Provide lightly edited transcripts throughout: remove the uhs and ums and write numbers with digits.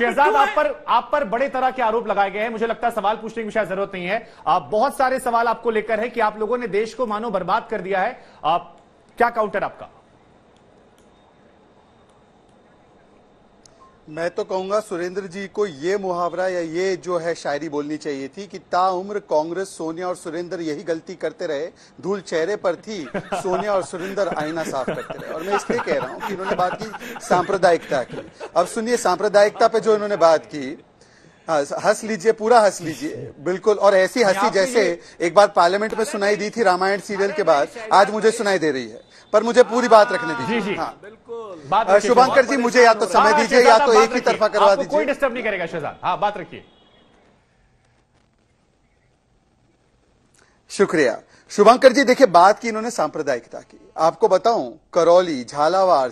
शहजाद, आप पर बड़े तरह के आरोप लगाए गए हैं। मुझे लगता है सवाल पूछने की शायद जरूरत नहीं है। बहुत सारे सवाल आपको लेकर है कि आप लोगों ने देश को मानो बर्बाद कर दिया है। क्या काउंटर आपका? मैं तो कहूंगा सुरेंद्र जी को ये मुहावरा या ये जो है शायरी बोलनी चाहिए थी कि ताउम्र कांग्रेस सोनिया और सुरेंद्र यही गलती करते रहे, धूल चेहरे पर थी, सोनिया और सुरेंद्र आईना साफ करते रहे। और मैं इसलिए कह रहा हूं कि इन्होंने बात की सांप्रदायिकता की। अब सुनिए, सांप्रदायिकता पे जो इन्होंने बात की, हंस लीजिए, पूरा हंस लीजिए, बिल्कुल। और ऐसी हंसी जैसे एक बार पार्लियामेंट में सुनाई दी थी रामायण सीरियल के बाद, आज मुझे सुनाई दे रही है। पर मुझे पूरी बात रखने दीजिए। हाँ, बिल्कुल। शुभंकर जी, मुझे या तो समय दीजिए या तो एक ही तरफा करवा दीजिए। कोई डिस्टर्ब नहीं करेगा शहजाद। हाँ, बात रखिए। शुक्रिया। शुभंकर जी, देखिए बात की इन्होंने सांप्रदायिकता की। आपको बताऊं, करौली, झालावाड़,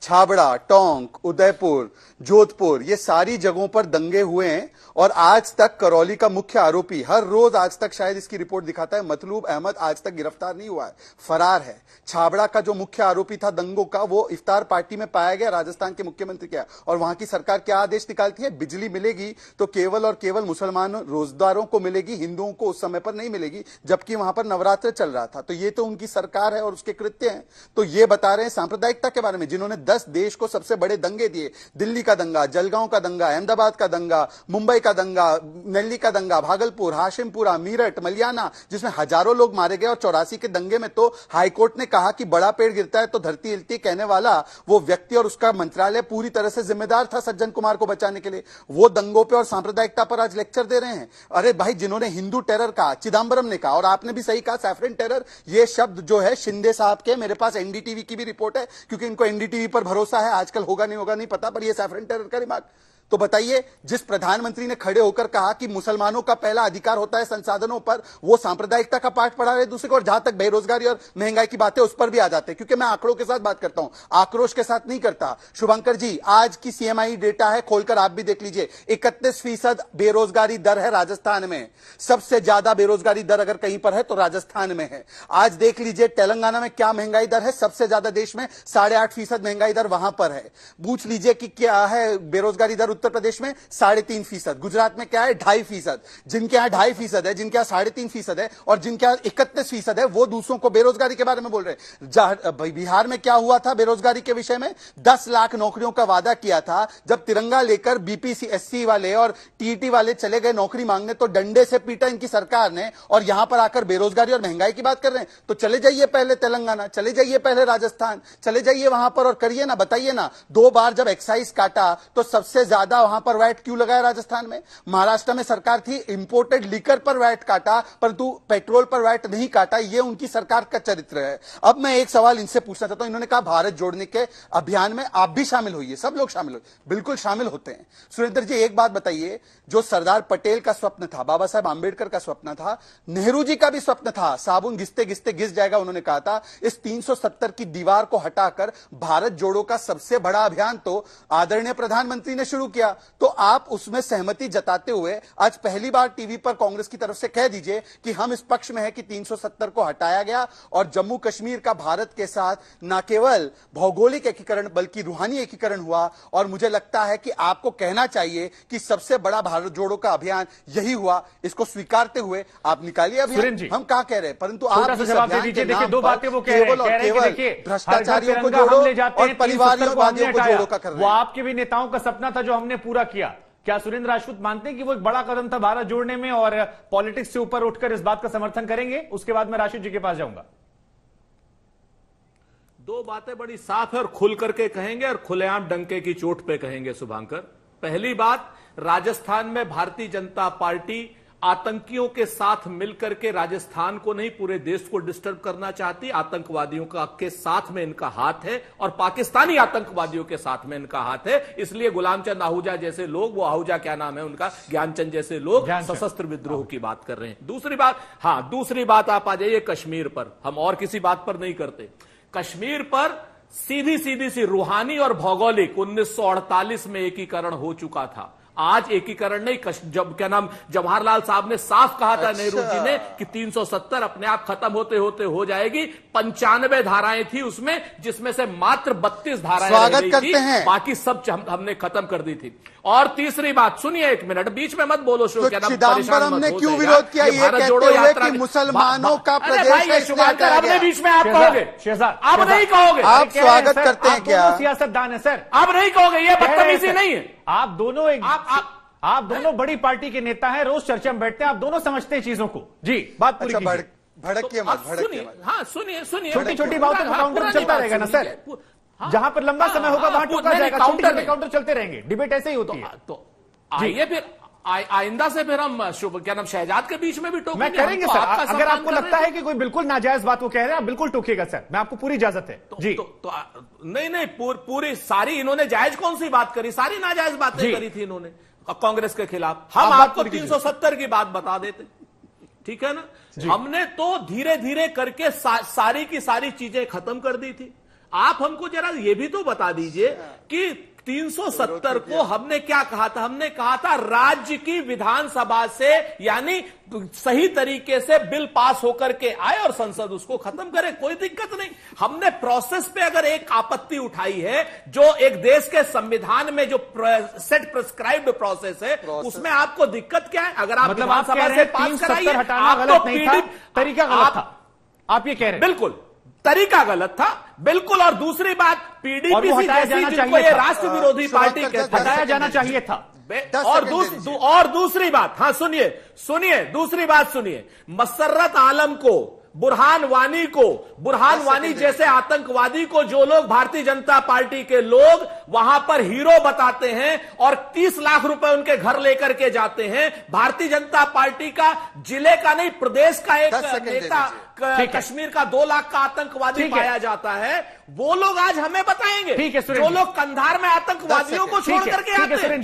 छाबड़ा, टोंक, उदयपुर, जोधपुर, ये सारी जगहों पर दंगे हुए हैं और आज तक करौली का मुख्य आरोपी, हर रोज आज तक शायद इसकी रिपोर्ट दिखाता है, मतलूब अहमद आज तक गिरफ्तार नहीं हुआ है, फरार है। छाबड़ा का जो मुख्य आरोपी था दंगों का, वो इफ्तार पार्टी में पाया गया, राजस्थान के मुख्यमंत्री क्या, और वहां की सरकार क्या आदेश निकालती है, बिजली मिलेगी तो केवल और केवल मुसलमान रोजगारों को मिलेगी, हिंदुओं को उस समय पर नहीं मिलेगी, जबकि वहां पर नवरात्र चल रहा था। तो ये तो उनकी सरकार है और उसके कृत्य हैं। तो ये बता रहे हैं सांप्रदायिकता के बारे में, जिन्होंने 10 देश को सबसे बड़े दंगे दिए, दिल्ली का दंगा, जलगांव का दंगा, अहमदाबाद का दंगा, मुंबई का दंगा, दिल्ली का दंगा, भागलपुर, हाशिमपुरा, मीरठ, मलियाना, जिसमें हजारों लोग मारे गए। और 84 के दंगे में तो हाईकोर्ट ने कहा कि बड़ा पेड़ गिरता है तो धरती हिलती, कहने वाला वो व्यक्ति और उसका मंत्रालय पूरी तरह से जिम्मेदार था सज्जन कुमार को बचाने के लिए। वो दंगों पे और सांप्रदायिकता पर आज लेक्चर दे रहे हैं। अरे भाई, जिन्होंने हिंदू टेरर कहा, चिदंबरम ने कहा, और आपने भी सही कहा सैफरन टेरर, ये शब्द जो है शिंदे साहब के, मेरे पास एनडीटीवी की भी रिपोर्ट है क्योंकि इनको एनडीटीवी पर भरोसा है, आजकल होगा नहीं पता, पर ये सैफरन टेरर का रिमार्क। तो बताइए, जिस प्रधानमंत्री ने खड़े होकर कहा कि मुसलमानों का पहला अधिकार होता है संसाधनों पर, वो सांप्रदायिकता का पाठ पढ़ा रहे दूसरे को। और जहां तक बेरोजगारी और महंगाई की बातें, उस पर भी आ जाते हैं, क्योंकि मैं आंकड़ों के साथ बात करता हूं, आक्रोश के साथ नहीं करता। शुभंकर जी, आज की सीएमआई डेटा है, खोलकर आप भी देख लीजिए, 31% बेरोजगारी दर है राजस्थान में। सबसे ज्यादा बेरोजगारी दर अगर कहीं पर है तो राजस्थान में है। आज देख लीजिए तेलंगाना में क्या महंगाई दर है, सबसे ज्यादा देश में 8.5% महंगाई दर वहां पर है। पूछ लीजिए कि क्या है बेरोजगारी दर उत्तर प्रदेश में, 3.5%। गुजरात में क्या है, 2.5%। जिनके यहां 2.5% है, जिनके यहां 3.5% है, और जिनके यहां 31% है, वो दूसरों को बेरोजगारी के बारे में बोल रहे हैं। बिहार में क्या हुआ था बेरोजगारी के विषय में, 10 लाख नौकरियों का वादा किया था। जब तिरंगा लेकर बीपीसी एससी वाले और टीईटी वाले चले गए नौकरी मांगने, तो डंडे से पीटा इनकी सरकार ने, और यहां पर आकर बेरोजगारी और महंगाई की बात कर रहे हैं। तो चले जाइए पहले तेलंगाना, चले जाइए पहले राजस्थान, चले जाइए वहां पर और करिए ना, बताइए ना। 2 बार जब एक्साइज काटा तो सबसे ज्यादा वहां पर वैट क्यों लगाया राजस्थान में? महाराष्ट्र में सरकार थी, इंपोर्टेड लिकर पर वैट काटा, परंतु पेट्रोल पर वैट नहीं काटा। यह उनकी सरकार का चरित्र है। अब मैं एक सवाल इनसे पूछना चाहता हूं, इन्होंने कहा भारत जोड़ने के अभियान में आप भी शामिल होइए, सब लोग शामिल हो, बिल्कुल शामिल होते हैं। सुरेंद्र जी, एक बात बताइए, जो सरदार पटेल का स्वप्न था, बाबा साहब आंबेडकर का स्वप्न था, नेहरू जी का भी स्वप्न था, साबुन घिसते घिसते घिस जाएगा, उन्होंने कहा था, इस 370 की दीवार को हटाकर भारत जोड़ो का सबसे बड़ा अभियान तो आदरणीय प्रधानमंत्री ने शुरू किया। तो आप उसमें सहमति जताते हुए आज पहली बार टीवी पर कांग्रेस की तरफ से कह दीजिए कि हम इस पक्ष में है कि 370 को हटाया गया और जम्मू कश्मीर का भारत के साथ न केवल भौगोलिक एकीकरण बल्कि रूहानी एकीकरण हुआ। और मुझे लगता है कि आपको कहना चाहिए कि सबसे बड़ा भारत जोड़ो का अभियान यही हुआ। इसको स्वीकारते हुए आप निकालिए अभियान, हम क्या कह रहे हैं, परंतु आप देखिए 2 बातें वो कह रहे हैं कि भ्रष्टाचारियों को जोड़ो और परिवारवादियों को जोड़ो का कर रहे हैं। वो आपके भी नेताओं का सपना था जो हमने पूरा किया। क्या सुरेंद्र राजपूत मानते हैं कि वो एक बड़ा कदम था भारत जोड़ने में और पॉलिटिक्स से ऊपर उठकर इस बात का समर्थन करेंगे? उसके बाद मैं राशिद जी के पास जाऊंगा। 2 बातें बड़ी साफ है और खुल करके कहेंगे और खुलेआम डंके की चोट पे कहेंगे शुभांकर। पहली बात, राजस्थान में भारतीय जनता पार्टी आतंकियों के साथ मिलकर के राजस्थान को नहीं पूरे देश को डिस्टर्ब करना चाहती। आतंकवादियों का के साथ में इनका हाथ है और पाकिस्तानी आतंकवादियों के साथ में इनका हाथ है। इसलिए गुलाम चंद आहूजा जैसे लोग, वो आहूजा क्या नाम है उनका, ज्ञानचंद जैसे लोग सशस्त्र विद्रोह की बात कर रहे हैं। दूसरी बात आप आ जाइए कश्मीर पर। हम और किसी बात पर नहीं करते। कश्मीर पर सीधी सी रूहानी और भौगोलिक 1948 में एकीकरण हो चुका था। आज एकीकरण नहीं, जब क्या नाम जवाहरलाल साहब ने साफ कहा था, नेहरू जी ने, कि 370 अपने आप खत्म होते होते हो जाएगी। 95 धाराएं थी उसमें, जिसमें से मात्र 32 धाराएं रह गई थी, बाकी सब हमने खत्म कर दी थी। और तीसरी बात सुनिए, 1 मिनट बीच में मत बोलो, तो चिदंबरम ने क्यों विरोध किया, ये कहते हुए कि मुसलमानों का प्रदेश है, आपने बीच में आप कहोगे, आप नहीं कहोगे, आप स्वागत करते हैं क्या? सियासतदान है सर, आप नहीं कहोगे, ये बदतमीजी नहीं है। आप दोनों आप दोनों बड़ी पार्टी के नेता हैं, रोज चर्चा में बैठते हैं, आप दोनों समझते हैं चीजों को। जी, बात पूरी कीजिए। भड़किए मत, भड़किए मत। हाँ सुनिए, छोटी छोटी बातों का काउंटर चलता रहेगा ना सर, जहां पर लंबा समय होगा वहां टोका जाएगा, काउंटर चलते रहेंगे, डिबेट ऐसे ही होती है। तो आइए फिर आइंदा से फिर हम क्या नाम शहजाद के बीच में भी टोकेंगे। मैं करेंगे सर, अगर आपको लगता है कि कोई बिल्कुल नाजायज बात वो कह रहे हैं, आप बिल्कुल टोकिएगा सर, मैं आपको पूरी इजाजत है। जी नहीं, पूरी सारी इन्होंने जायज कौन सी बात करी, सारी नाजायज बातें करी थी इन्होंने कांग्रेस के खिलाफ। हम आपको 370 की बात बता देते, ठीक है ना। हमने तो धीरे धीरे करके सारी की सारी चीजें खत्म कर दी थी। आप हमको जरा ये भी तो बता दीजिए कि 370 को हमने क्या कहा था, हमने कहा था राज्य की विधानसभा से, यानी सही तरीके से बिल पास होकर के आए और संसद उसको खत्म करे, कोई दिक्कत नहीं। हमने प्रोसेस पे अगर एक आपत्ति उठाई है, जो एक देश के संविधान में जो सेट प्रिस्क्राइब्ड प्रोसेस है, उसमें आपको दिक्कत क्या है? अगर आप विधानसभा से पास कराइए, आपको तरीका गलत था, आप ये कह रहे हैं। बिल्कुल तरीका गलत था, बिल्कुल। और दूसरी बात, पीडीपी जैसी जिनको ये राष्ट्र विरोधी पार्टी हटाया जाना चाहिए था। और दूसरी बात, हाँ सुनिए, दूसरी बात सुनिए, मसर्रत आलम को, बुरहान वानी जैसे आतंकवादी को जो लोग भारतीय जनता पार्टी के लोग वहां पर हीरो बताते हैं और 30 लाख रुपए उनके घर लेकर के जाते हैं, भारतीय जनता पार्टी का जिले का नहीं प्रदेश का एक नेता कश्मीर का 2 लाख का आतंकवादी पाया जाता है, वो लोग आज हमें बताएंगे, जो लोग कंधार में आतंकवादियों को छोड़ करके आते हैं।